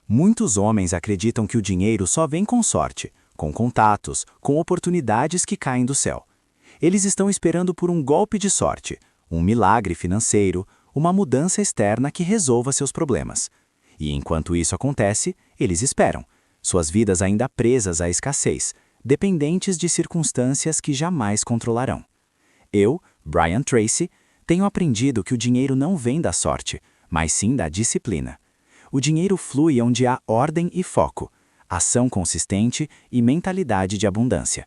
Muitos homens acreditam que o dinheiro só vem com sorte, com contatos, com oportunidades que caem do céu. Eles estão esperando por um golpe de sorte, um milagre financeiro, uma mudança externa que resolva seus problemas. E enquanto isso acontece, eles esperam, suas vidas ainda presas à escassez, dependentes de circunstâncias que jamais controlarão. Eu, Brian Tracy, tenho aprendido que o dinheiro não vem da sorte, mas sim da disciplina. O dinheiro flui onde há ordem e foco, ação consistente e mentalidade de abundância.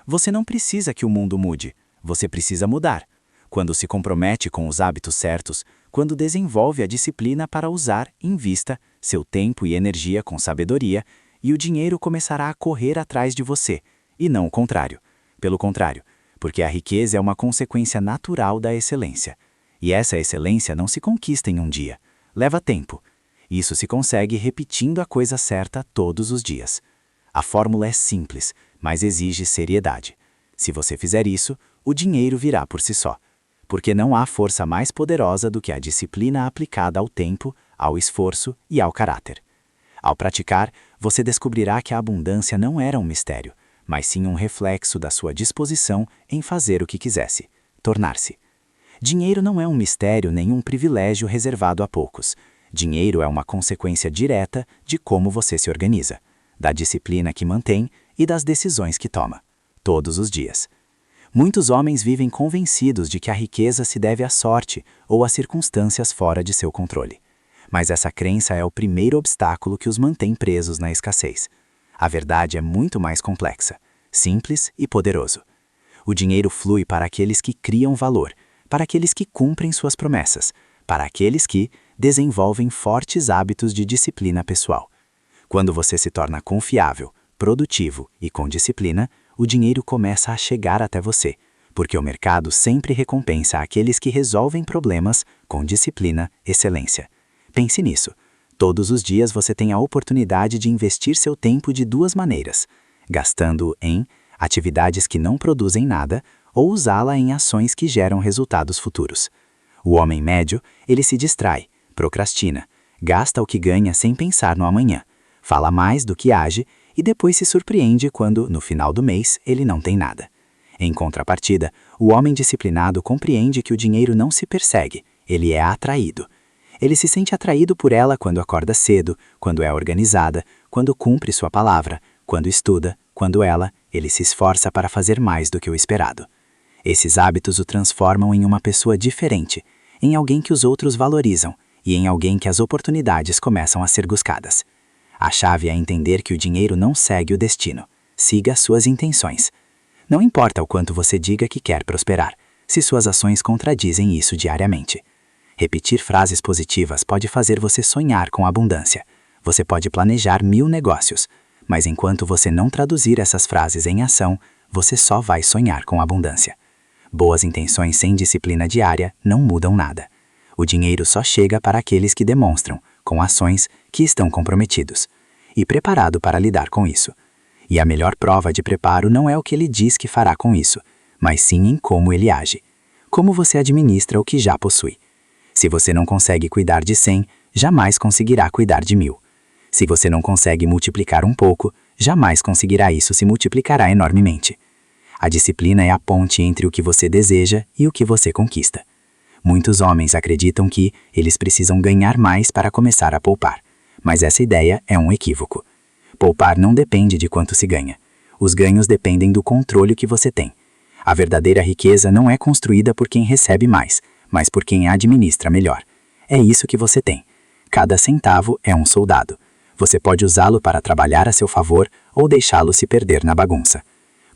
Você não precisa que o mundo mude, você precisa mudar. Quando se compromete com os hábitos certos, quando desenvolve a disciplina para usar, invista, seu tempo e energia com sabedoria, e o dinheiro começará a correr atrás de você, e não o contrário. Pelo contrário, porque a riqueza é uma consequência natural da excelência. E essa excelência não se conquista em um dia, leva tempo. Isso se consegue repetindo a coisa certa todos os dias. A fórmula é simples, mas exige seriedade. Se você fizer isso, o dinheiro virá por si só. Porque não há força mais poderosa do que a disciplina aplicada ao tempo, ao esforço e ao caráter. Ao praticar, você descobrirá que a abundância não era um mistério, mas sim um reflexo da sua disposição em fazer o que quisesse, tornar-se. Dinheiro não é um mistério nem um privilégio reservado a poucos. Dinheiro é uma consequência direta de como você se organiza, da disciplina que mantém e das decisões que toma, todos os dias. Muitos homens vivem convencidos de que a riqueza se deve à sorte ou a circunstâncias fora de seu controle. Mas essa crença é o primeiro obstáculo que os mantém presos na escassez. A verdade é muito mais complexa, simples e poderoso. O dinheiro flui para aqueles que criam valor, para aqueles que cumprem suas promessas, para aqueles que desenvolvem fortes hábitos de disciplina pessoal. Quando você se torna confiável, produtivo e com disciplina, o dinheiro começa a chegar até você, porque o mercado sempre recompensa aqueles que resolvem problemas com disciplina, excelência. Pense nisso. Todos os dias você tem a oportunidade de investir seu tempo de duas maneiras, gastando-o em atividades que não produzem nada ou usá-la em ações que geram resultados futuros. O homem médio, ele se distrai, procrastina, gasta o que ganha sem pensar no amanhã, fala mais do que age e depois se surpreende quando, no final do mês, ele não tem nada. Em contrapartida, o homem disciplinado compreende que o dinheiro não se persegue, ele é atraído. Ele se sente atraído por ela quando acorda cedo, quando é organizada, quando cumpre sua palavra, quando estuda, quando ele se esforça para fazer mais do que o esperado. Esses hábitos o transformam em uma pessoa diferente, em alguém que os outros valorizam e em alguém que as oportunidades começam a ser buscadas. A chave é entender que o dinheiro não segue o destino, siga suas intenções. Não importa o quanto você diga que quer prosperar, se suas ações contradizem isso diariamente. Repetir frases positivas pode fazer você sonhar com abundância. Você pode planejar 1000 negócios, mas enquanto você não traduzir essas frases em ação, você só vai sonhar com abundância. Boas intenções sem disciplina diária não mudam nada. O dinheiro só chega para aqueles que demonstram, com ações, que estão comprometidos e preparados para lidar com isso. E a melhor prova de preparo não é o que ele diz que fará com isso, mas sim em como ele age. Como você administra o que já possui. Se você não consegue cuidar de 100, jamais conseguirá cuidar de 1000. Se você não consegue multiplicar um pouco, jamais conseguirá isso se multiplicará enormemente. A disciplina é a ponte entre o que você deseja e o que você conquista. Muitos homens acreditam que eles precisam ganhar mais para começar a poupar, mas essa ideia é um equívoco. Poupar não depende de quanto se ganha. Os ganhos dependem do controle que você tem. A verdadeira riqueza não é construída por quem recebe mais, mas por quem administra melhor. É isso que você tem. Cada centavo é um soldado. Você pode usá-lo para trabalhar a seu favor ou deixá-lo se perder na bagunça.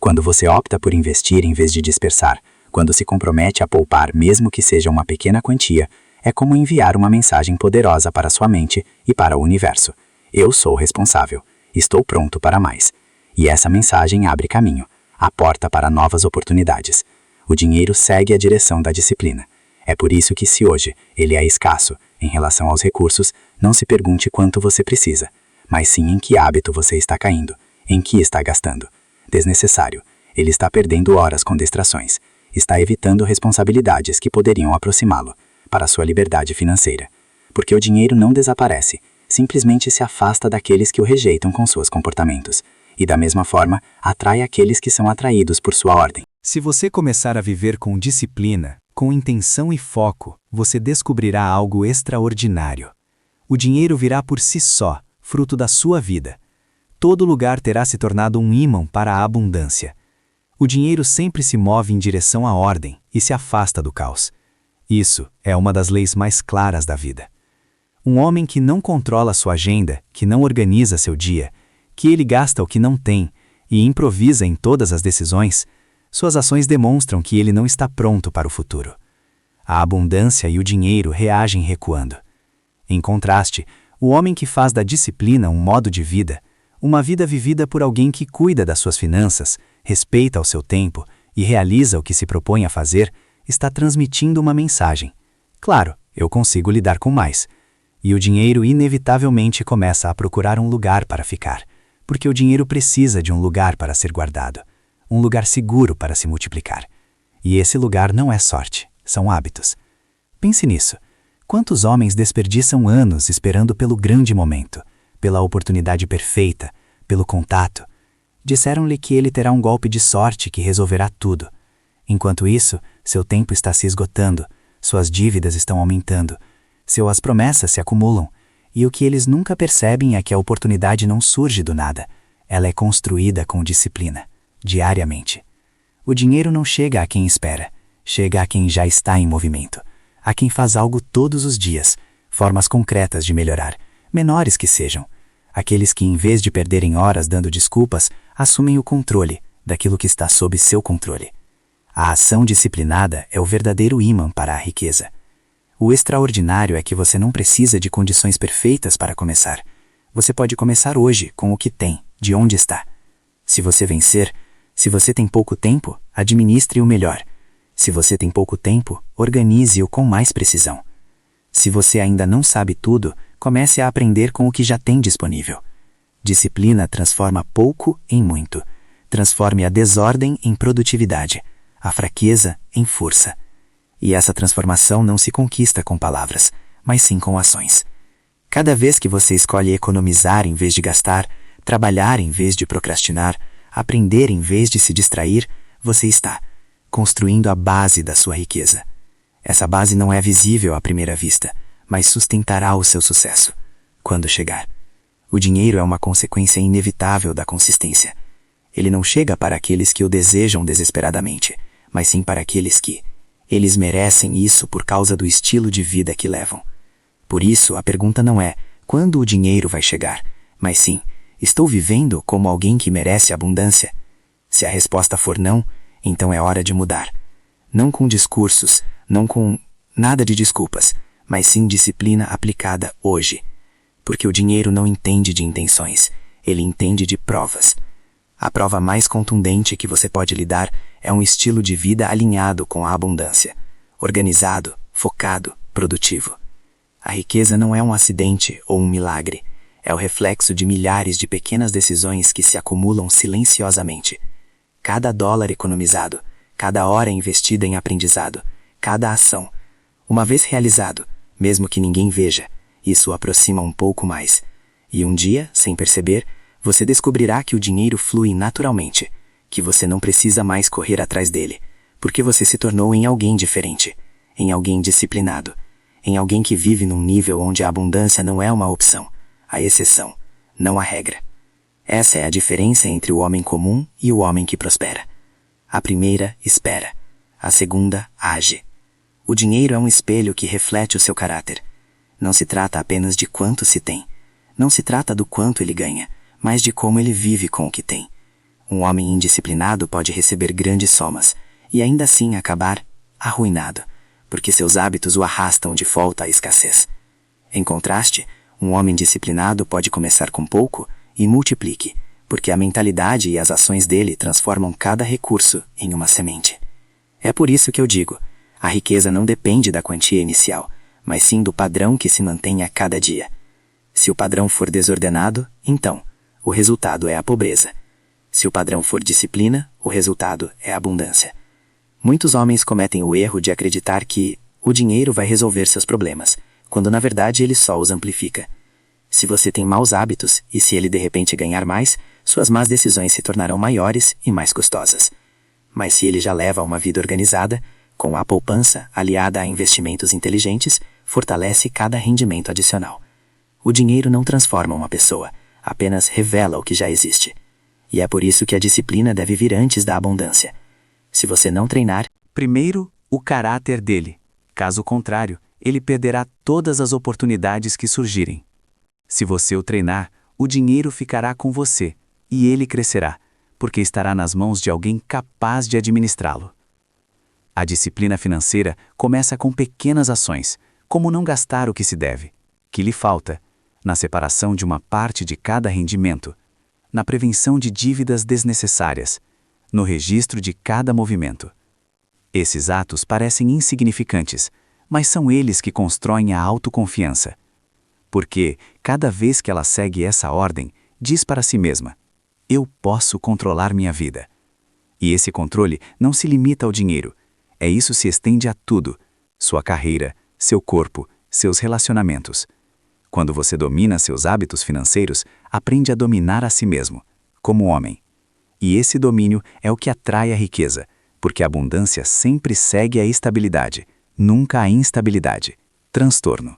Quando você opta por investir em vez de dispersar, quando se compromete a poupar mesmo que seja uma pequena quantia, é como enviar uma mensagem poderosa para sua mente e para o universo. Eu sou responsável. Estou pronto para mais. E essa mensagem abre caminho, a porta para novas oportunidades. O dinheiro segue a direção da disciplina. É por isso que se hoje ele é escasso em relação aos recursos, não se pergunte quanto você precisa, mas sim em que hábito você está caindo, em que está gastando. Desnecessário. Ele está perdendo horas com distrações. Está evitando responsabilidades que poderiam aproximá-lo para sua liberdade financeira. Porque o dinheiro não desaparece. simplesmente se afasta daqueles que o rejeitam com seus comportamentos, e da mesma forma, atrai aqueles que são atraídos por sua ordem. Se você começar a viver com disciplina, com intenção e foco, você descobrirá algo extraordinário. O dinheiro virá por si só, fruto da sua vida. Todo lugar terá se tornado um ímã para a abundância. O dinheiro sempre se move em direção à ordem e se afasta do caos. Isso é uma das leis mais claras da vida. Um homem que não controla sua agenda, que não organiza seu dia, que ele gasta o que não tem e improvisa em todas as decisões, suas ações demonstram que ele não está pronto para o futuro. A abundância e o dinheiro reagem recuando. Em contraste, o homem que faz da disciplina um modo de vida, uma vida vivida por alguém que cuida das suas finanças, respeita o seu tempo e realiza o que se propõe a fazer, está transmitindo uma mensagem. Claro, eu consigo lidar com mais. E o dinheiro inevitavelmente começa a procurar um lugar para ficar, porque o dinheiro precisa de um lugar para ser guardado, um lugar seguro para se multiplicar. E esse lugar não é sorte, são hábitos. Pense nisso. Quantos homens desperdiçam anos esperando pelo grande momento, pela oportunidade perfeita, pelo contato? Disseram-lhe que ele terá um golpe de sorte que resolverá tudo. Enquanto isso, seu tempo está se esgotando, suas dívidas estão aumentando, suas promessas se acumulam, e o que eles nunca percebem é que a oportunidade não surge do nada, ela é construída com disciplina, diariamente. O dinheiro não chega a quem espera, chega a quem já está em movimento, a quem faz algo todos os dias, formas concretas de melhorar, menores que sejam. Aqueles que, em vez de perderem horas dando desculpas, assumem o controle daquilo que está sob seu controle. A ação disciplinada é o verdadeiro ímã para a riqueza. O extraordinário é que você não precisa de condições perfeitas para começar. Você pode começar hoje com o que tem, de onde está. Se você vencer, se você tem pouco tempo, administre-o melhor. Se você tem pouco tempo, organize-o com mais precisão. Se você ainda não sabe tudo, comece a aprender com o que já tem disponível. Disciplina transforma pouco em muito. Transforme a desordem em produtividade, a fraqueza em força. E essa transformação não se conquista com palavras, mas sim com ações. Cada vez que você escolhe economizar em vez de gastar, trabalhar em vez de procrastinar, aprender em vez de se distrair, você está construindo a base da sua riqueza. Essa base não é visível à primeira vista, mas sustentará o seu sucesso quando chegar. O dinheiro é uma consequência inevitável da consistência. Ele não chega para aqueles que o desejam desesperadamente, mas sim para aqueles que eles merecem isso por causa do estilo de vida que levam. Por isso, a pergunta não é quando o dinheiro vai chegar, mas sim, estou vivendo como alguém que merece abundância? Se a resposta for não, então é hora de mudar. Não com discursos, não com nada de desculpas, mas sim disciplina aplicada hoje. Porque o dinheiro não entende de intenções, ele entende de provas. A prova mais contundente que você pode lhe dar é um estilo de vida alinhado com a abundância, organizado, focado, produtivo. A riqueza não é um acidente ou um milagre, é o reflexo de milhares de pequenas decisões que se acumulam silenciosamente. Cada dólar economizado, cada hora investida em aprendizado, cada ação, uma vez realizado, mesmo que ninguém veja, isso o aproxima um pouco mais. E um dia, sem perceber, você descobrirá que o dinheiro flui naturalmente, que você não precisa mais correr atrás dele, porque você se tornou em alguém diferente, em alguém disciplinado, em alguém que vive num nível onde a abundância não é uma opção, a exceção, não a regra. Essa é a diferença entre o homem comum e o homem que prospera. A primeira espera, a segunda age. O dinheiro é um espelho que reflete o seu caráter. Não se trata apenas de quanto se tem. Não se trata do quanto ele ganha, mas de como ele vive com o que tem. Um homem indisciplinado pode receber grandes somas e ainda assim acabar arruinado, porque seus hábitos o arrastam de volta à escassez. Em contraste, um homem disciplinado pode começar com pouco e multiplique, porque a mentalidade e as ações dele transformam cada recurso em uma semente. É por isso que eu digo, a riqueza não depende da quantia inicial, mas sim do padrão que se mantém a cada dia. Se o padrão for desordenado, então, o resultado é a pobreza. Se o padrão for disciplina, o resultado é a abundância. Muitos homens cometem o erro de acreditar que o dinheiro vai resolver seus problemas, quando na verdade ele só os amplifica. Se você tem maus hábitos e se ele de repente ganhar mais, suas más decisões se tornarão maiores e mais custosas. Mas se ele já leva uma vida organizada, com a poupança aliada a investimentos inteligentes, fortalece cada rendimento adicional. O dinheiro não transforma uma pessoa, apenas revela o que já existe. E é por isso que a disciplina deve vir antes da abundância. Se você não treinar, Primeiro, o caráter dele. Caso contrário, ele perderá todas as oportunidades que surgirem. Se você o treinar, o dinheiro ficará com você e ele crescerá, porque estará nas mãos de alguém capaz de administrá-lo. A disciplina financeira começa com pequenas ações, como não gastar o que se deve, que lhe falta, na separação de uma parte de cada rendimento, na prevenção de dívidas desnecessárias, no registro de cada movimento. Esses atos parecem insignificantes, mas são eles que constroem a autoconfiança. Porque, cada vez que ela segue essa ordem, diz para si mesma: eu posso controlar minha vida. E esse controle não se limita ao dinheiro, isso se estende a tudo: sua carreira, seu corpo, seus relacionamentos. Quando você domina seus hábitos financeiros, aprende a dominar a si mesmo, como homem. E esse domínio é o que atrai a riqueza, porque a abundância sempre segue a estabilidade, nunca a instabilidade, transtorno.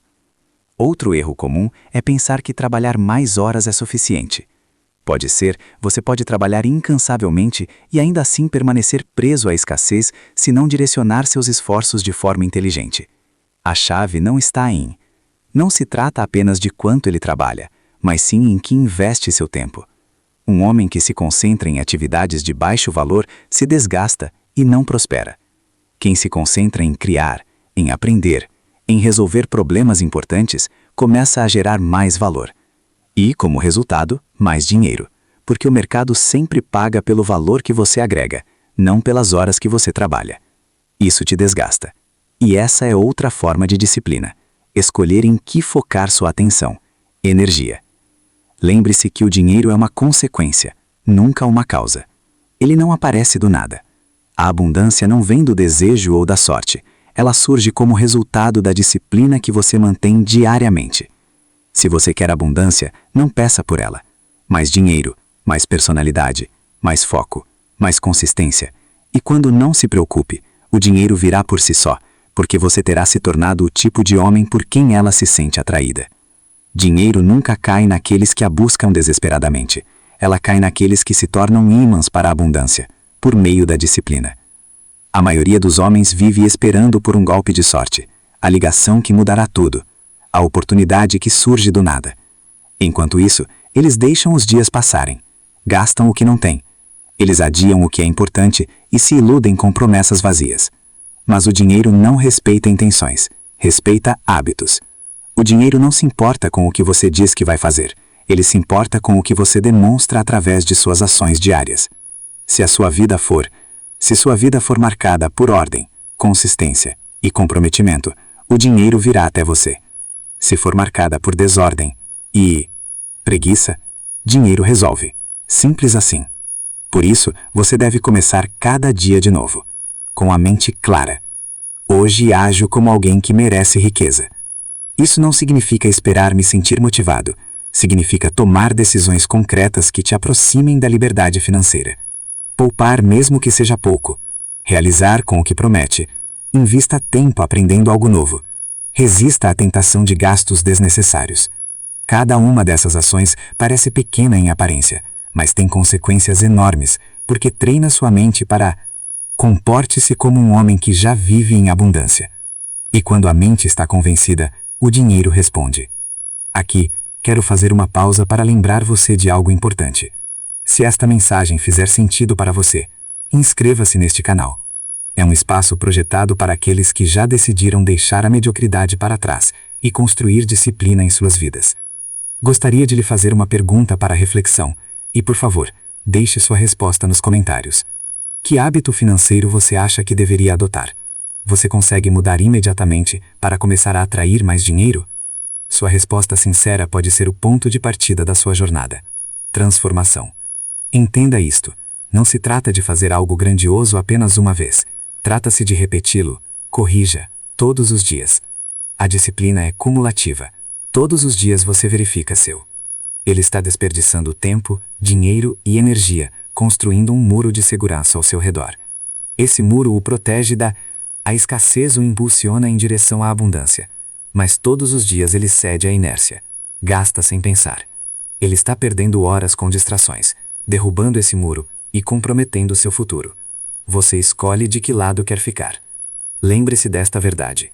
Outro erro comum é pensar que trabalhar mais horas é suficiente. Pode ser, você pode trabalhar incansavelmente e ainda assim permanecer preso à escassez se não direcionar seus esforços de forma inteligente. A chave não está em. Não se trata apenas de quanto ele trabalha, mas sim em que investe seu tempo. Um homem que se concentra em atividades de baixo valor se desgasta e não prospera. Quem se concentra em criar, em aprender, em resolver problemas importantes, começa a gerar mais valor. E, como resultado, mais dinheiro, porque o mercado sempre paga pelo valor que você agrega, não pelas horas que você trabalha. Isso te desgasta. E essa é outra forma de disciplina: escolher em que focar sua atenção, energia. Lembre-se que o dinheiro é uma consequência, nunca uma causa. Ele não aparece do nada. A abundância não vem do desejo ou da sorte. Ela surge como resultado da disciplina que você mantém diariamente. Se você quer abundância, não peça por ela. Mais dinheiro, mais personalidade, mais foco, mais consistência. E quando não se preocupe, o dinheiro virá por si só, porque você terá se tornado o tipo de homem por quem ela se sente atraída. Dinheiro nunca cai naqueles que a buscam desesperadamente. Ela cai naqueles que se tornam ímãs para a abundância, por meio da disciplina. A maioria dos homens vive esperando por um golpe de sorte, a ligação que mudará tudo, a oportunidade que surge do nada. Enquanto isso, eles deixam os dias passarem, gastam o que não têm. Eles adiam o que é importante e se iludem com promessas vazias. Mas o dinheiro não respeita intenções, respeita hábitos. O dinheiro não se importa com o que você diz que vai fazer, ele se importa com o que você demonstra através de suas ações diárias. Se sua vida for marcada por ordem, consistência e comprometimento, o dinheiro virá até você. Se for marcada por desordem e preguiça, dinheiro resolve. Simples assim. Por isso, você deve começar cada dia de novo, com a mente clara. Hoje ajo como alguém que merece riqueza. Isso não significa esperar me sentir motivado. Significa tomar decisões concretas que te aproximem da liberdade financeira. Poupar mesmo que seja pouco. Realizar com o que promete. Invista tempo aprendendo algo novo. Resista à tentação de gastos desnecessários. Cada uma dessas ações parece pequena em aparência, mas tem consequências enormes, porque treina sua mente para comporte-se como um homem que já vive em abundância. E quando a mente está convencida, o dinheiro responde. Aqui, quero fazer uma pausa para lembrar você de algo importante. Se esta mensagem fizer sentido para você, inscreva-se neste canal. É um espaço projetado para aqueles que já decidiram deixar a mediocridade para trás e construir disciplina em suas vidas. Gostaria de lhe fazer uma pergunta para reflexão e, por favor, deixe sua resposta nos comentários. Que hábito financeiro você acha que deveria adotar? Você consegue mudar imediatamente para começar a atrair mais dinheiro? Sua resposta sincera pode ser o ponto de partida da sua jornada. Transformação. Entenda isto. Não se trata de fazer algo grandioso apenas uma vez. Trata-se de repeti-lo, corrija, todos os dias. A disciplina é cumulativa. Todos os dias você verifica seu. Ele está desperdiçando tempo, dinheiro e energia, construindo um muro de segurança ao seu redor. Esse muro o protege a escassez o impulsiona em direção à abundância. Mas todos os dias ele cede à inércia. Gasta sem pensar. Ele está perdendo horas com distrações, derrubando esse muro e comprometendo seu futuro. Você escolhe de que lado quer ficar. Lembre-se desta verdade.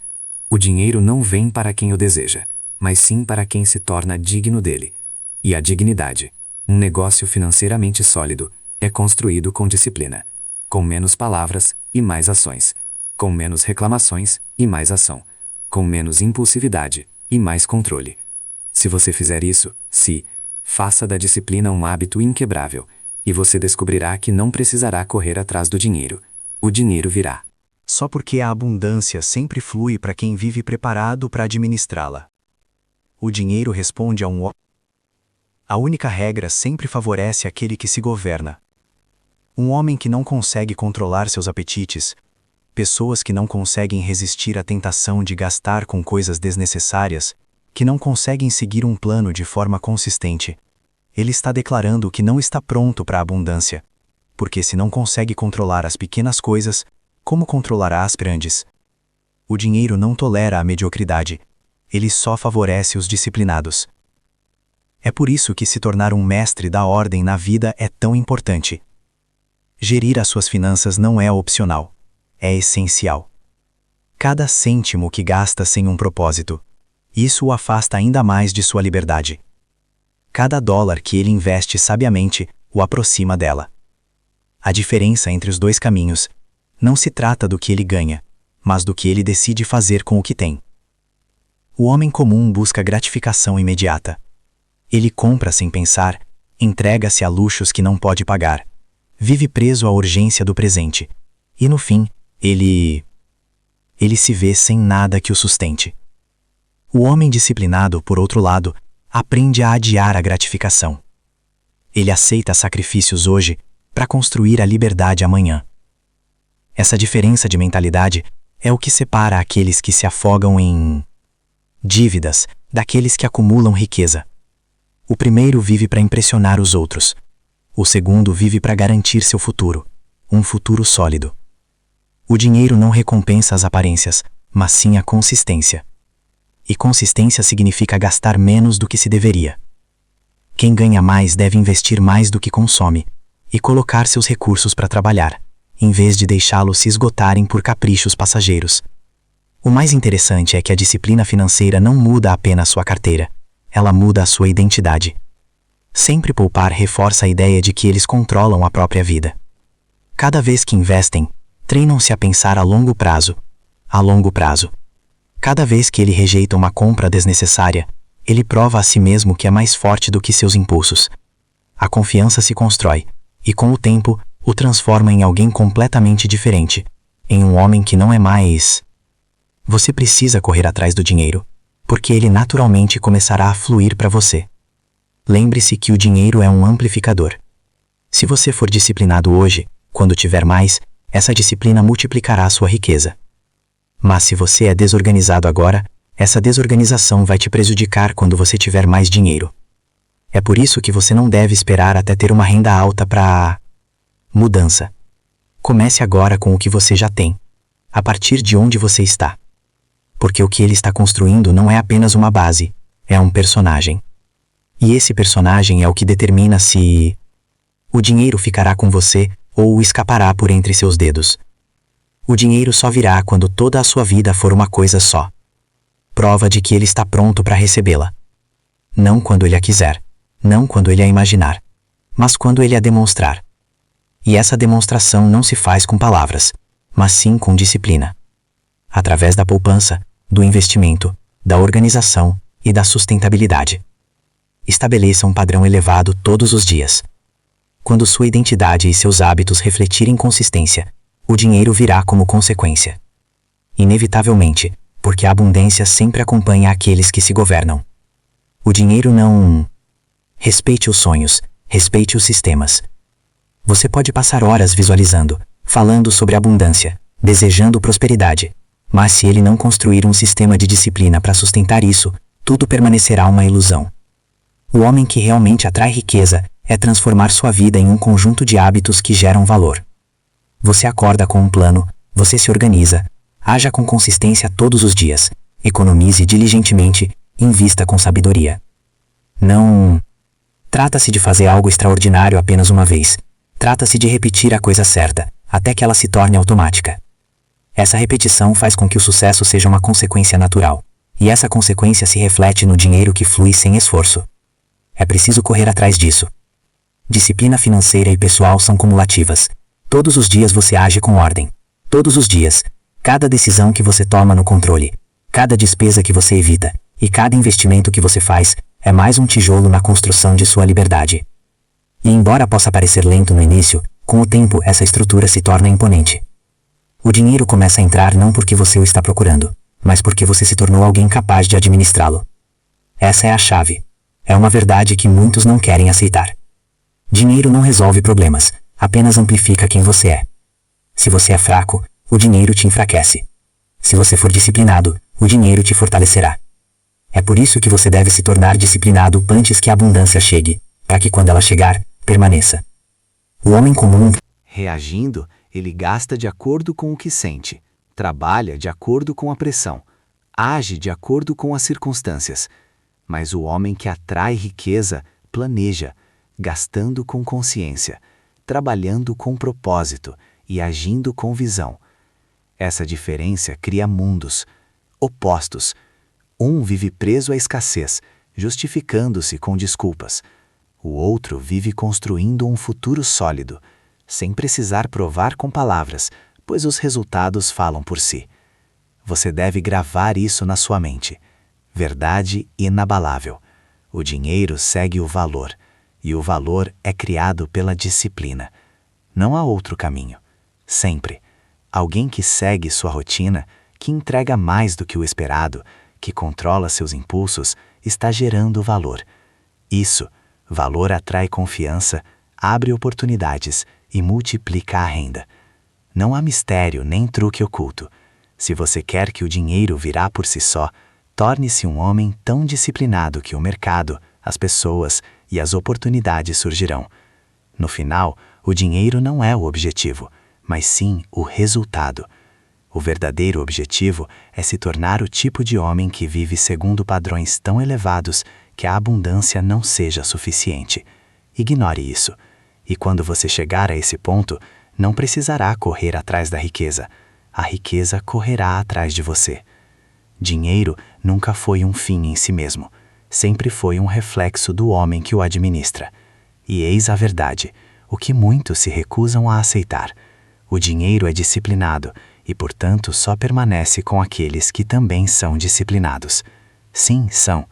O dinheiro não vem para quem o deseja, mas sim para quem se torna digno dele. E a dignidade, um negócio financeiramente sólido, é construído com disciplina, com menos palavras e mais ações, com menos reclamações e mais ação, com menos impulsividade e mais controle. Se você fizer isso, faça da disciplina um hábito inquebrável, e você descobrirá que não precisará correr atrás do dinheiro. O dinheiro virá. Só porque a abundância sempre flui para quem vive preparado para administrá-la. O dinheiro responde a única regra sempre favorece aquele que se governa. Um homem que não consegue controlar seus apetites, pessoas que não conseguem resistir à tentação de gastar com coisas desnecessárias, que não conseguem seguir um plano de forma consistente, ele está declarando que não está pronto para a abundância, porque se não consegue controlar as pequenas coisas, como controlará as grandes? O dinheiro não tolera a mediocridade, ele só favorece os disciplinados. É por isso que se tornar um mestre da ordem na vida é tão importante. Gerir as suas finanças não é opcional, é essencial. Cada cêntimo que gasta sem um propósito, isso o afasta ainda mais de sua liberdade. Cada dólar que ele investe sabiamente o aproxima dela. A diferença entre os dois caminhos não se trata do que ele ganha, mas do que ele decide fazer com o que tem. O homem comum busca gratificação imediata. Ele compra sem pensar, entrega-se a luxos que não pode pagar, vive preso à urgência do presente, e no fim, ele se vê sem nada que o sustente. O homem disciplinado, por outro lado, aprende a adiar a gratificação. Ele aceita sacrifícios hoje para construir a liberdade amanhã. Essa diferença de mentalidade é o que separa aqueles que se afogam em dívidas daqueles que acumulam riqueza. O primeiro vive para impressionar os outros. O segundo vive para garantir seu futuro, um futuro sólido. O dinheiro não recompensa as aparências, mas sim a consistência. E consistência significa gastar menos do que se deveria. Quem ganha mais deve investir mais do que consome, e colocar seus recursos para trabalhar, em vez de deixá-los se esgotarem por caprichos passageiros. O mais interessante é que a disciplina financeira não muda apenas sua carteira, ela muda a sua identidade. Sempre poupar reforça a ideia de que eles controlam a própria vida. Cada vez que investem, treinam-se a pensar a longo prazo. A longo prazo. Cada vez que ele rejeita uma compra desnecessária, ele prova a si mesmo que é mais forte do que seus impulsos. A confiança se constrói, e com o tempo, o transforma em alguém completamente diferente, em um homem que não é mais. Você precisa correr atrás do dinheiro, porque ele naturalmente começará a fluir para você. Lembre-se que o dinheiro é um amplificador. Se você for disciplinado hoje, quando tiver mais, essa disciplina multiplicará sua riqueza. Mas se você é desorganizado agora, essa desorganização vai te prejudicar quando você tiver mais dinheiro. É por isso que você não deve esperar até ter uma renda alta para mudança. Comece agora com o que você já tem, a partir de onde você está. Porque o que ele está construindo não é apenas uma base, é um personagem. E esse personagem é o que determina se o dinheiro ficará com você ou escapará por entre seus dedos. O dinheiro só virá quando toda a sua vida for uma coisa só. Prova de que ele está pronto para recebê-la. Não quando ele a quiser, não quando ele a imaginar, mas quando ele a demonstrar. E essa demonstração não se faz com palavras, mas sim com disciplina. Através da poupança, do investimento, da organização e da sustentabilidade. Estabeleça um padrão elevado todos os dias. Quando sua identidade e seus hábitos refletirem consistência, o dinheiro virá como consequência. Inevitavelmente, porque a abundância sempre acompanha aqueles que se governam. O dinheiro não... Respeite os sonhos, respeite os sistemas. Você pode passar horas visualizando, falando sobre abundância, desejando prosperidade, mas se ele não construir um sistema de disciplina para sustentar isso, tudo permanecerá uma ilusão. O homem que realmente atrai riqueza é transformar sua vida em um conjunto de hábitos que geram valor. Você acorda com um plano, você se organiza, haja com consistência todos os dias, economize diligentemente, invista com sabedoria. Não trata-se de fazer algo extraordinário apenas uma vez. Trata-se de repetir a coisa certa, até que ela se torne automática. Essa repetição faz com que o sucesso seja uma consequência natural, e essa consequência se reflete no dinheiro que flui sem esforço. É preciso correr atrás disso. Disciplina financeira e pessoal são cumulativas. Todos os dias você age com ordem. Todos os dias, cada decisão que você toma no controle, cada despesa que você evita, e cada investimento que você faz, é mais um tijolo na construção de sua liberdade. E embora possa parecer lento no início, com o tempo essa estrutura se torna imponente. O dinheiro começa a entrar não porque você o está procurando, mas porque você se tornou alguém capaz de administrá-lo. Essa é a chave. É uma verdade que muitos não querem aceitar. Dinheiro não resolve problemas, apenas amplifica quem você é. Se você é fraco, o dinheiro te enfraquece. Se você for disciplinado, o dinheiro te fortalecerá. É por isso que você deve se tornar disciplinado antes que a abundância chegue, para que quando ela chegar, permaneça. O homem comum, Reagindo, ele gasta de acordo com o que sente, trabalha de acordo com a pressão, age de acordo com as circunstâncias. Mas o homem que atrai riqueza planeja, gastando com consciência, trabalhando com propósito e agindo com visão. Essa diferença cria mundos opostos. Um vive preso à escassez, justificando-se com desculpas. O outro vive construindo um futuro sólido, sem precisar provar com palavras, pois os resultados falam por si. Você deve gravar isso na sua mente. Verdade inabalável. O dinheiro segue o valor, e o valor é criado pela disciplina. Não há outro caminho. Sempre. Alguém que segue sua rotina, que entrega mais do que o esperado, que controla seus impulsos, está gerando valor. Isso, valor atrai confiança, abre oportunidades e multiplica a renda. Não há mistério nem truque oculto. Se você quer que o dinheiro virá por si só, torne-se um homem tão disciplinado que o mercado, as pessoas e as oportunidades surgirão. No final, o dinheiro não é o objetivo, mas sim o resultado. O verdadeiro objetivo é se tornar o tipo de homem que vive segundo padrões tão elevados que a abundância não seja suficiente. Ignore isso. E quando você chegar a esse ponto, não precisará correr atrás da riqueza. A riqueza correrá atrás de você. Dinheiro nunca foi um fim em si mesmo. Sempre foi um reflexo do homem que o administra. E eis a verdade, o que muitos se recusam a aceitar. O dinheiro é disciplinado e, portanto, só permanece com aqueles que também são disciplinados. Sim, são.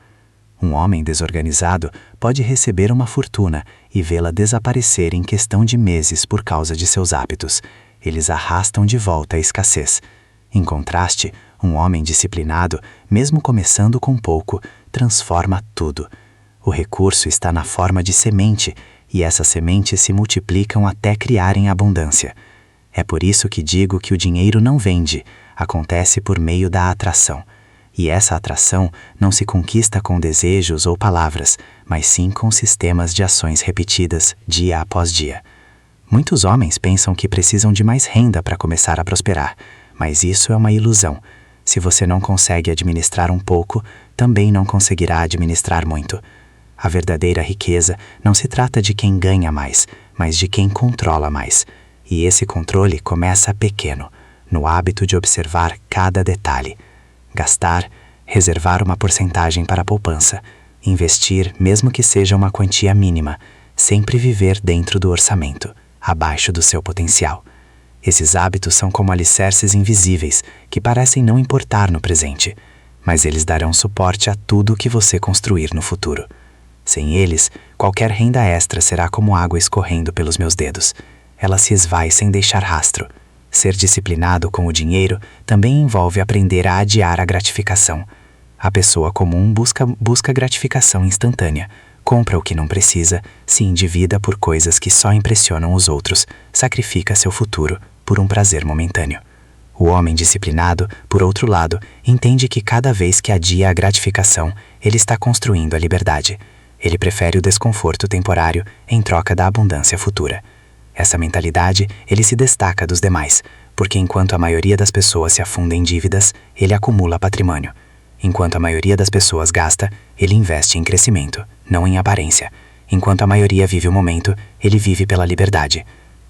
Um homem desorganizado pode receber uma fortuna e vê-la desaparecer em questão de meses por causa de seus hábitos. Eles arrastam de volta a escassez. Em contraste, um homem disciplinado, mesmo começando com pouco, transforma tudo. O recurso está na forma de semente, e essas sementes se multiplicam até criarem abundância. É por isso que digo que o dinheiro não vende, acontece por meio da atração. E essa atração não se conquista com desejos ou palavras, mas sim com sistemas de ações repetidas dia após dia. Muitos homens pensam que precisam de mais renda para começar a prosperar, mas isso é uma ilusão. Se você não consegue administrar um pouco, também não conseguirá administrar muito. A verdadeira riqueza não se trata de quem ganha mais, mas de quem controla mais. E esse controle começa pequeno, no hábito de observar cada detalhe. Gastar, reservar uma porcentagem para a poupança, investir mesmo que seja uma quantia mínima, sempre viver dentro do orçamento, abaixo do seu potencial. Esses hábitos são como alicerces invisíveis que parecem não importar no presente, mas eles darão suporte a tudo que você construir no futuro. Sem eles, qualquer renda extra será como água escorrendo pelos meus dedos. Ela se esvai sem deixar rastro. Ser disciplinado com o dinheiro também envolve aprender a adiar a gratificação. A pessoa comum busca gratificação instantânea, compra o que não precisa, se endivida por coisas que só impressionam os outros, sacrifica seu futuro por um prazer momentâneo. O homem disciplinado, por outro lado, entende que cada vez que adia a gratificação, ele está construindo a liberdade. Ele prefere o desconforto temporário em troca da abundância futura. Essa mentalidade, ele se destaca dos demais, porque enquanto a maioria das pessoas se afunda em dívidas, ele acumula patrimônio. Enquanto a maioria das pessoas gasta, ele investe em crescimento, não em aparência. Enquanto a maioria vive o momento, ele vive pela liberdade.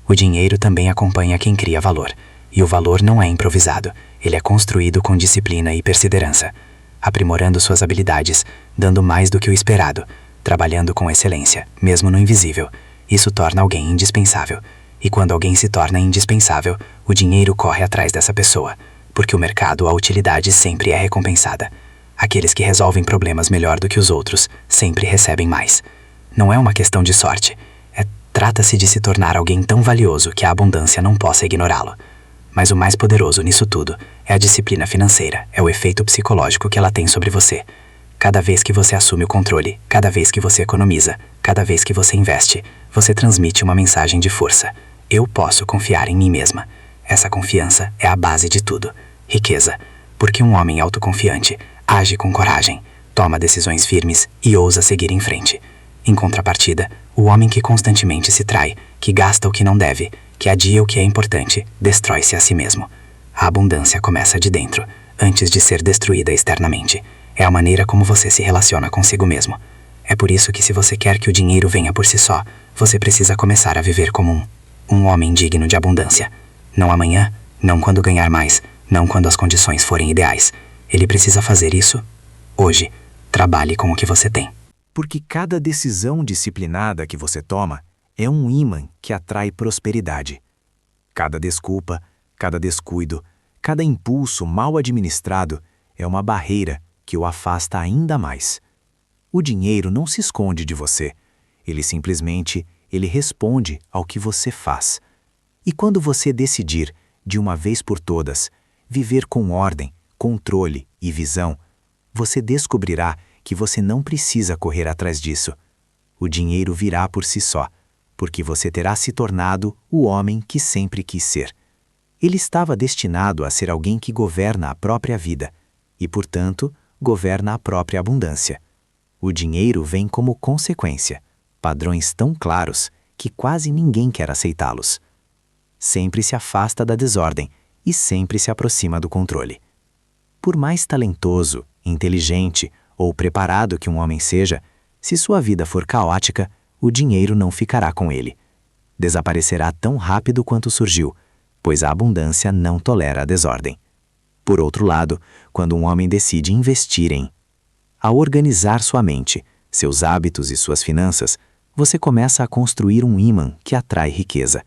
O dinheiro também acompanha quem cria valor. E o valor não é improvisado, ele é construído com disciplina e perseverança, aprimorando suas habilidades, dando mais do que o esperado, trabalhando com excelência, mesmo no invisível. Isso torna alguém indispensável. E quando alguém se torna indispensável, o dinheiro corre atrás dessa pessoa, porque o mercado, a utilidade sempre é recompensada. Aqueles que resolvem problemas melhor do que os outros sempre recebem mais. Não é uma questão de sorte. Trata-se de se tornar alguém tão valioso que a abundância não possa ignorá-lo. Mas o mais poderoso nisso tudo é a disciplina financeira, é o efeito psicológico que ela tem sobre você. Cada vez que você assume o controle, cada vez que você economiza, cada vez que você investe, você transmite uma mensagem de força. Eu posso confiar em mim mesma. Essa confiança é a base de tudo. Riqueza. Porque um homem autoconfiante age com coragem, toma decisões firmes e ousa seguir em frente. Em contrapartida, o homem que constantemente se trai, que gasta o que não deve, que adia o que é importante, destrói-se a si mesmo. A abundância começa de dentro, antes de ser destruída externamente. É a maneira como você se relaciona consigo mesmo. É por isso que se você quer que o dinheiro venha por si só, você precisa começar a viver como um homem digno de abundância. Não amanhã, não quando ganhar mais, não quando as condições forem ideais. Ele precisa fazer isso hoje. Trabalhe com o que você tem. Porque cada decisão disciplinada que você toma é um ímã que atrai prosperidade. Cada desculpa, cada descuido, cada impulso mal administrado é uma barreira que o afasta ainda mais. O dinheiro não se esconde de você, ele responde ao que você faz. E quando você decidir, de uma vez por todas, viver com ordem, controle e visão, você descobrirá que você não precisa correr atrás disso. O dinheiro virá por si só, porque você terá se tornado o homem que sempre quis ser. Ele estava destinado a ser alguém que governa a própria vida e, portanto, governa a própria abundância. O dinheiro vem como consequência, padrões tão claros que quase ninguém quer aceitá-los. Sempre se afasta da desordem e sempre se aproxima do controle. Por mais talentoso, inteligente ou preparado que um homem seja, se sua vida for caótica, o dinheiro não ficará com ele. Desaparecerá tão rápido quanto surgiu, pois a abundância não tolera a desordem. Por outro lado, quando um homem decide investir ao organizar sua mente, seus hábitos e suas finanças, você começa a construir um ímã que atrai riqueza.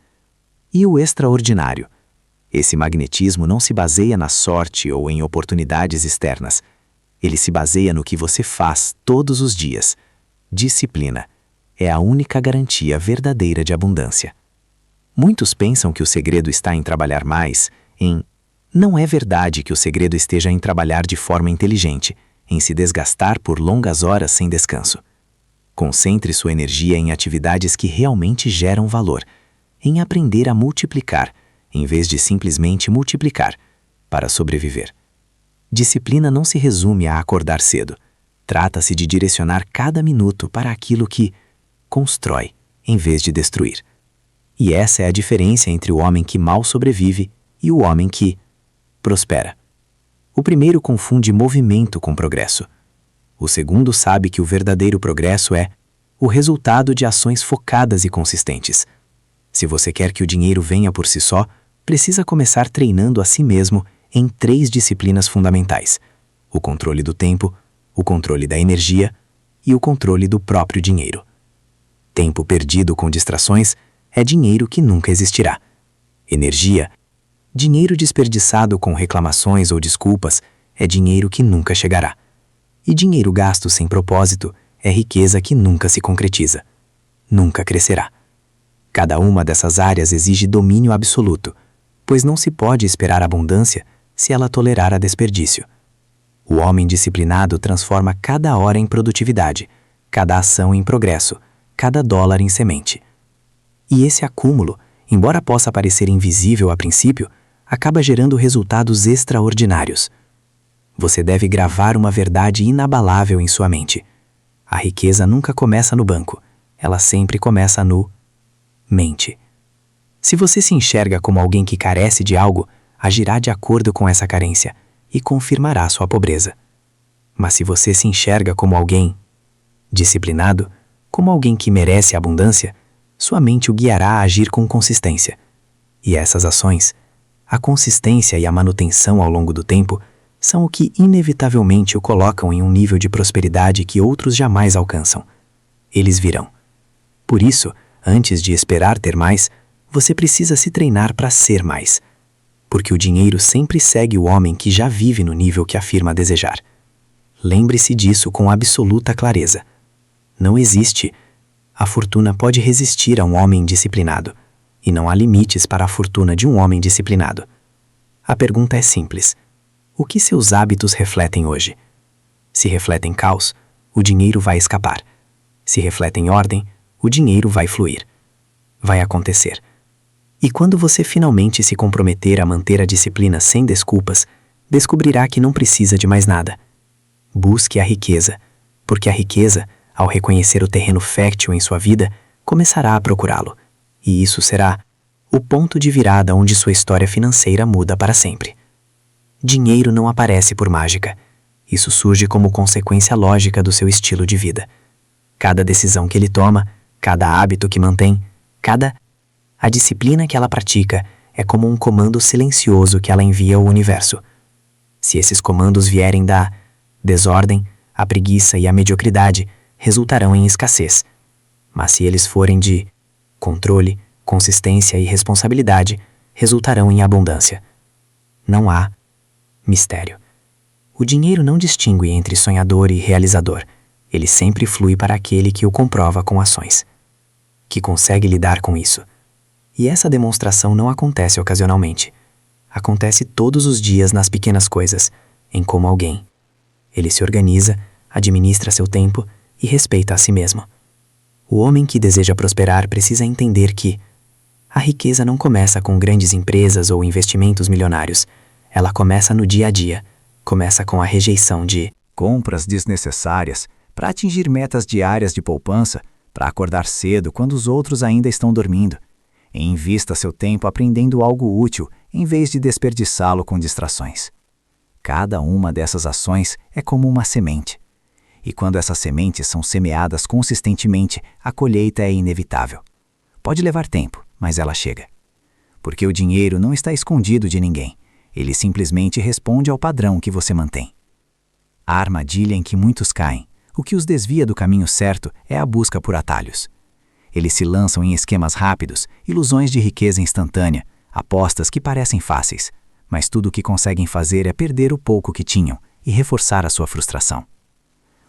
E o extraordinário? Esse magnetismo não se baseia na sorte ou em oportunidades externas. Ele se baseia no que você faz todos os dias. Disciplina é a única garantia verdadeira de abundância. Muitos pensam que o segredo está em trabalhar mais, Não é verdade que o segredo esteja em trabalhar de forma inteligente, em se desgastar por longas horas sem descanso. Concentre sua energia em atividades que realmente geram valor, em aprender a multiplicar, em vez de simplesmente multiplicar, para sobreviver. Disciplina não se resume a acordar cedo. Trata-se de direcionar cada minuto para aquilo que constrói, em vez de destruir. E essa é a diferença entre o homem que mal sobrevive e o homem que prospera. O primeiro confunde movimento com progresso. O segundo sabe que o verdadeiro progresso é o resultado de ações focadas e consistentes. Se você quer que o dinheiro venha por si só, precisa começar treinando a si mesmo em 3 disciplinas fundamentais: o controle do tempo, o controle da energia e o controle do próprio dinheiro. Tempo perdido com distrações é dinheiro que nunca existirá. Energia, dinheiro desperdiçado com reclamações ou desculpas, é dinheiro que nunca chegará. E dinheiro gasto sem propósito é riqueza que nunca se concretiza. Nunca crescerá. Cada uma dessas áreas exige domínio absoluto, pois não se pode esperar abundância se ela tolerar a desperdício. O homem disciplinado transforma cada hora em produtividade, cada ação em progresso, cada dólar em semente. E esse acúmulo, embora possa parecer invisível a princípio, acaba gerando resultados extraordinários. Você deve gravar uma verdade inabalável em sua mente. A riqueza nunca começa no banco, ela sempre começa no mente. Se você se enxerga como alguém que carece de algo, agirá de acordo com essa carência e confirmará sua pobreza. Mas se você se enxerga como alguém disciplinado, como alguém que merece abundância, sua mente o guiará a agir com consistência. E essas ações, a consistência e a manutenção ao longo do tempo, são o que inevitavelmente o colocam em um nível de prosperidade que outros jamais alcançam. Eles virão. Por isso, antes de esperar ter mais, você precisa se treinar para ser mais. Porque o dinheiro sempre segue o homem que já vive no nível que afirma desejar. Lembre-se disso com absoluta clareza. Não existe. A fortuna pode resistir a um homem disciplinado, e não há limites para a fortuna de um homem disciplinado. A pergunta é simples. O que seus hábitos refletem hoje? Se refletem caos, o dinheiro vai escapar. Se refletem ordem, o dinheiro vai fluir. Vai acontecer. E quando você finalmente se comprometer a manter a disciplina sem desculpas, descobrirá que não precisa de mais nada. Busque a riqueza, porque a riqueza, ao reconhecer o terreno fértil em sua vida, começará a procurá-lo. E isso será o ponto de virada onde sua história financeira muda para sempre. Dinheiro não aparece por mágica. Isso surge como consequência lógica do seu estilo de vida. Cada decisão que ele toma, cada hábito que mantém, a disciplina que ela pratica é como um comando silencioso que ela envia ao universo. Se esses comandos vierem da desordem, a preguiça e a mediocridade, resultarão em escassez. Mas se eles forem de controle, consistência e responsabilidade, resultarão em abundância. Não há mistério. O dinheiro não distingue entre sonhador e realizador. Ele sempre flui para aquele que o comprova com ações, que consegue lidar com isso. E essa demonstração não acontece ocasionalmente. Acontece todos os dias nas pequenas coisas, em como alguém. Ele se organiza, administra seu tempo e respeita a si mesmo. O homem que deseja prosperar precisa entender que a riqueza não começa com grandes empresas ou investimentos milionários. Ela começa no dia a dia, começa com a rejeição de compras desnecessárias, para atingir metas diárias de poupança, para acordar cedo quando os outros ainda estão dormindo. E invista seu tempo aprendendo algo útil, em vez de desperdiçá-lo com distrações. Cada uma dessas ações é como uma semente. E quando essas sementes são semeadas consistentemente, a colheita é inevitável. Pode levar tempo, mas ela chega. Porque o dinheiro não está escondido de ninguém. Ele simplesmente responde ao padrão que você mantém. A armadilha em que muitos caem, o que os desvia do caminho certo, é a busca por atalhos. Eles se lançam em esquemas rápidos, ilusões de riqueza instantânea, apostas que parecem fáceis, mas tudo o que conseguem fazer é perder o pouco que tinham e reforçar a sua frustração.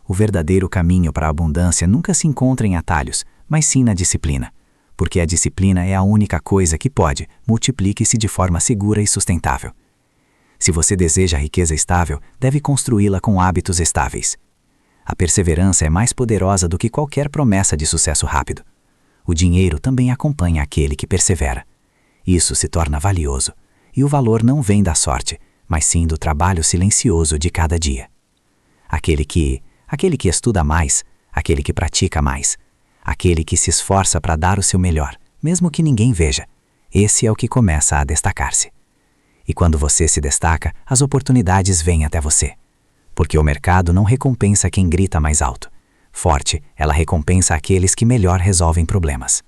O verdadeiro caminho para a abundância nunca se encontra em atalhos, mas sim na disciplina, porque a disciplina é a única coisa que pode multiplique-se de forma segura e sustentável. Se você deseja riqueza estável, deve construí-la com hábitos estáveis. A perseverança é mais poderosa do que qualquer promessa de sucesso rápido. O dinheiro também acompanha aquele que persevera. Isso se torna valioso, e o valor não vem da sorte, mas sim do trabalho silencioso de cada dia. Aquele que estuda mais, aquele que pratica mais, aquele que se esforça para dar o seu melhor, mesmo que ninguém veja, esse é o que começa a destacar-se. E quando você se destaca, as oportunidades vêm até você. Porque o mercado não recompensa quem grita mais alto. Forte, ela recompensa aqueles que melhor resolvem problemas.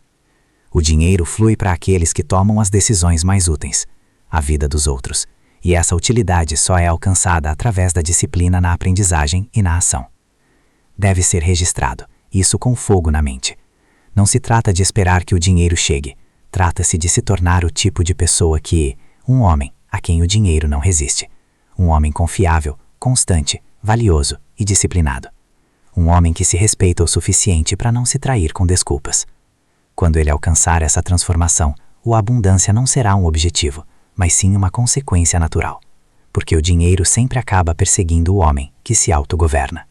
O dinheiro flui para aqueles que tomam as decisões mais úteis, a vida dos outros, e essa utilidade só é alcançada através da disciplina na aprendizagem e na ação. Deve ser registrado, isso com fogo na mente. Não se trata de esperar que o dinheiro chegue, trata-se de se tornar o tipo de pessoa que, um homem a quem o dinheiro não resiste. Um homem confiável, constante, valioso e disciplinado. Um homem que se respeita o suficiente para não se trair com desculpas. Quando ele alcançar essa transformação, a abundância não será um objetivo, mas sim uma consequência natural. Porque o dinheiro sempre acaba perseguindo o homem que se autogoverna.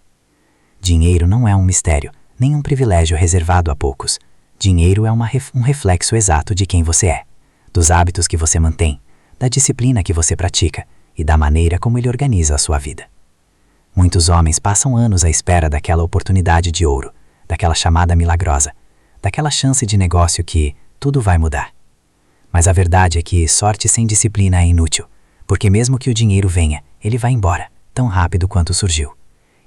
Dinheiro não é um mistério, nem um privilégio reservado a poucos. Dinheiro é um reflexo exato de quem você é, dos hábitos que você mantém, da disciplina que você pratica e da maneira como ele organiza a sua vida. Muitos homens passam anos à espera daquela oportunidade de ouro, daquela chamada milagrosa, daquela chance de negócio que tudo vai mudar. Mas a verdade é que sorte sem disciplina é inútil, porque mesmo que o dinheiro venha, ele vai embora, tão rápido quanto surgiu.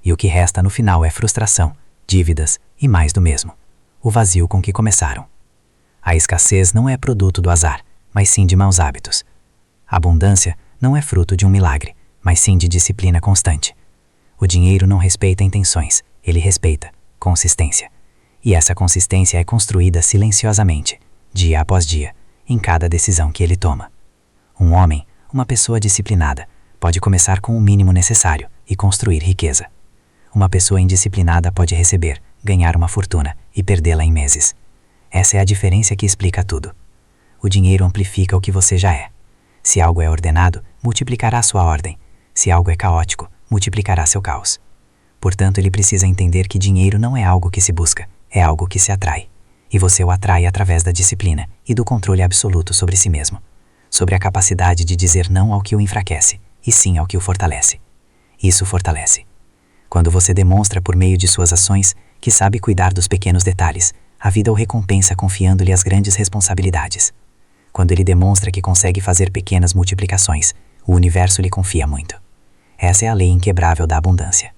E o que resta no final é frustração, dívidas e mais do mesmo. O vazio com que começaram. A escassez não é produto do azar, mas sim de maus hábitos. A abundância não é fruto de um milagre, mas sim de disciplina constante. O dinheiro não respeita intenções, ele respeita consistência. E essa consistência é construída silenciosamente, dia após dia, em cada decisão que ele toma. Um homem, uma pessoa disciplinada, pode começar com o mínimo necessário e construir riqueza. Uma pessoa indisciplinada pode receber, ganhar uma fortuna e perdê-la em meses. Essa é a diferença que explica tudo. O dinheiro amplifica o que você já é. Se algo é ordenado, multiplicará sua ordem. Se algo é caótico, multiplicará seu caos. Portanto, ele precisa entender que dinheiro não é algo que se busca, é algo que se atrai. E você o atrai através da disciplina e do controle absoluto sobre si mesmo. Sobre a capacidade de dizer não ao que o enfraquece, e sim ao que o fortalece. Isso fortalece. Quando você demonstra por meio de suas ações que sabe cuidar dos pequenos detalhes, a vida o recompensa confiando-lhe as grandes responsabilidades. Quando ele demonstra que consegue fazer pequenas multiplicações, o universo lhe confia muito. Essa é a lei inquebrável da abundância.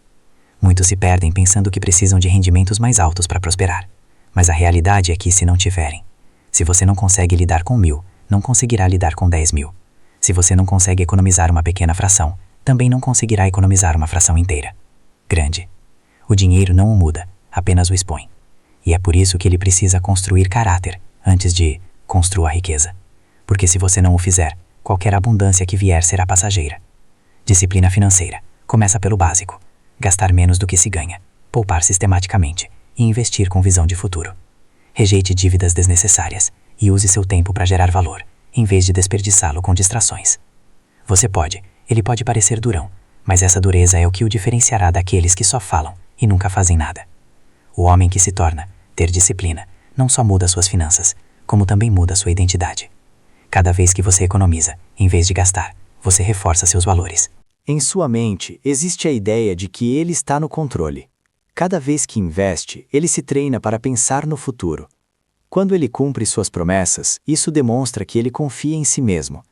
Muitos se perdem pensando que precisam de rendimentos mais altos para prosperar. Mas a realidade é que se não tiverem. Se você não consegue lidar com 1.000, não conseguirá lidar com 10.000. Se você não consegue economizar uma pequena fração, também não conseguirá economizar uma fração inteira. Grande. O dinheiro não o muda, apenas o expõe. E é por isso que ele precisa construir caráter, antes de construa a riqueza. Porque se você não o fizer, qualquer abundância que vier será passageira. Disciplina financeira. Começa pelo básico. Gastar menos do que se ganha, poupar sistematicamente e investir com visão de futuro. Rejeite dívidas desnecessárias e use seu tempo para gerar valor, em vez de desperdiçá-lo com distrações. Ele pode parecer durão, mas essa dureza é o que o diferenciará daqueles que só falam e nunca fazem nada. O homem que se torna ter disciplina não só muda suas finanças, como também muda sua identidade. Cada vez que você economiza, em vez de gastar, você reforça seus valores. Em sua mente, existe a ideia de que ele está no controle. Cada vez que investe, ele se treina para pensar no futuro. Quando ele cumpre suas promessas, isso demonstra que ele confia em si mesmo.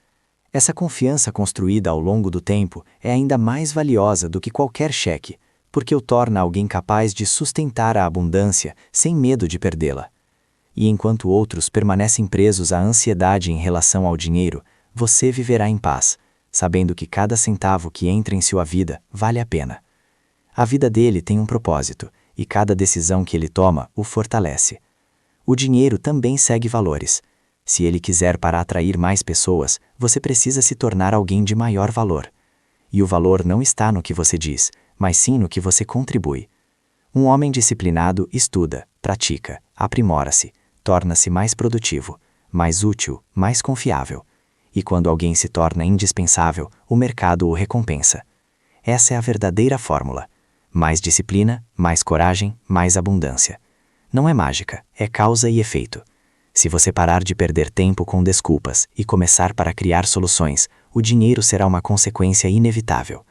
Essa confiança construída ao longo do tempo é ainda mais valiosa do que qualquer cheque, porque o torna alguém capaz de sustentar a abundância sem medo de perdê-la. E enquanto outros permanecem presos à ansiedade em relação ao dinheiro, você viverá em paz, sabendo que cada centavo que entra em sua vida vale a pena. A vida dele tem um propósito, e cada decisão que ele toma o fortalece. O dinheiro também segue valores. Se ele quiser para atrair mais pessoas, você precisa se tornar alguém de maior valor. E o valor não está no que você diz, mas sim no que você contribui. Um homem disciplinado estuda, pratica, aprimora-se, torna-se mais produtivo, mais útil, mais confiável. E quando alguém se torna indispensável, o mercado o recompensa. Essa é a verdadeira fórmula. Mais disciplina, mais coragem, mais abundância. Não é mágica, é causa e efeito. Se você parar de perder tempo com desculpas e começar para criar soluções, o dinheiro será uma consequência inevitável.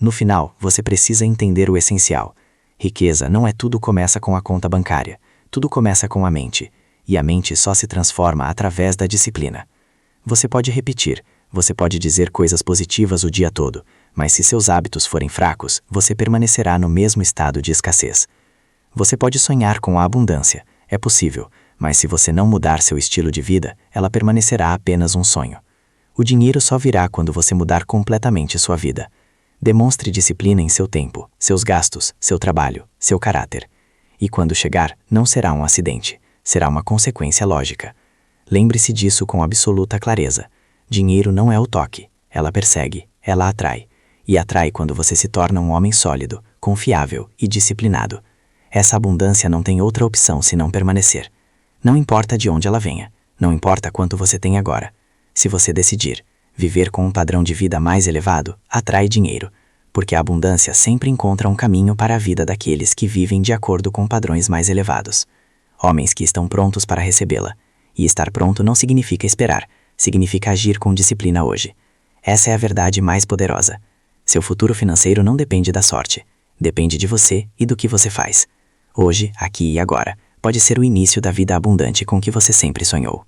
No final, você precisa entender o essencial. Riqueza não é tudo começa com a conta bancária, tudo começa com a mente, e a mente só se transforma através da disciplina. Você pode repetir, você pode dizer coisas positivas o dia todo, mas se seus hábitos forem fracos, você permanecerá no mesmo estado de escassez. Você pode sonhar com a abundância, é possível, mas se você não mudar seu estilo de vida, ela permanecerá apenas um sonho. O dinheiro só virá quando você mudar completamente sua vida. Demonstre disciplina em seu tempo, seus gastos, seu trabalho, seu caráter. E quando chegar, não será um acidente, será uma consequência lógica. Lembre-se disso com absoluta clareza. Dinheiro não é o toque, ela persegue, ela atrai. E atrai quando você se torna um homem sólido, confiável e disciplinado. Essa abundância não tem outra opção senão permanecer. Não importa de onde ela venha, não importa quanto você tem agora. Se você decidir viver com um padrão de vida mais elevado, atrai dinheiro, porque a abundância sempre encontra um caminho para a vida daqueles que vivem de acordo com padrões mais elevados. Homens que estão prontos para recebê-la. E estar pronto não significa esperar, significa agir com disciplina hoje. Essa é a verdade mais poderosa. Seu futuro financeiro não depende da sorte. Depende de você e do que você faz. Hoje, aqui e agora, pode ser o início da vida abundante com que você sempre sonhou.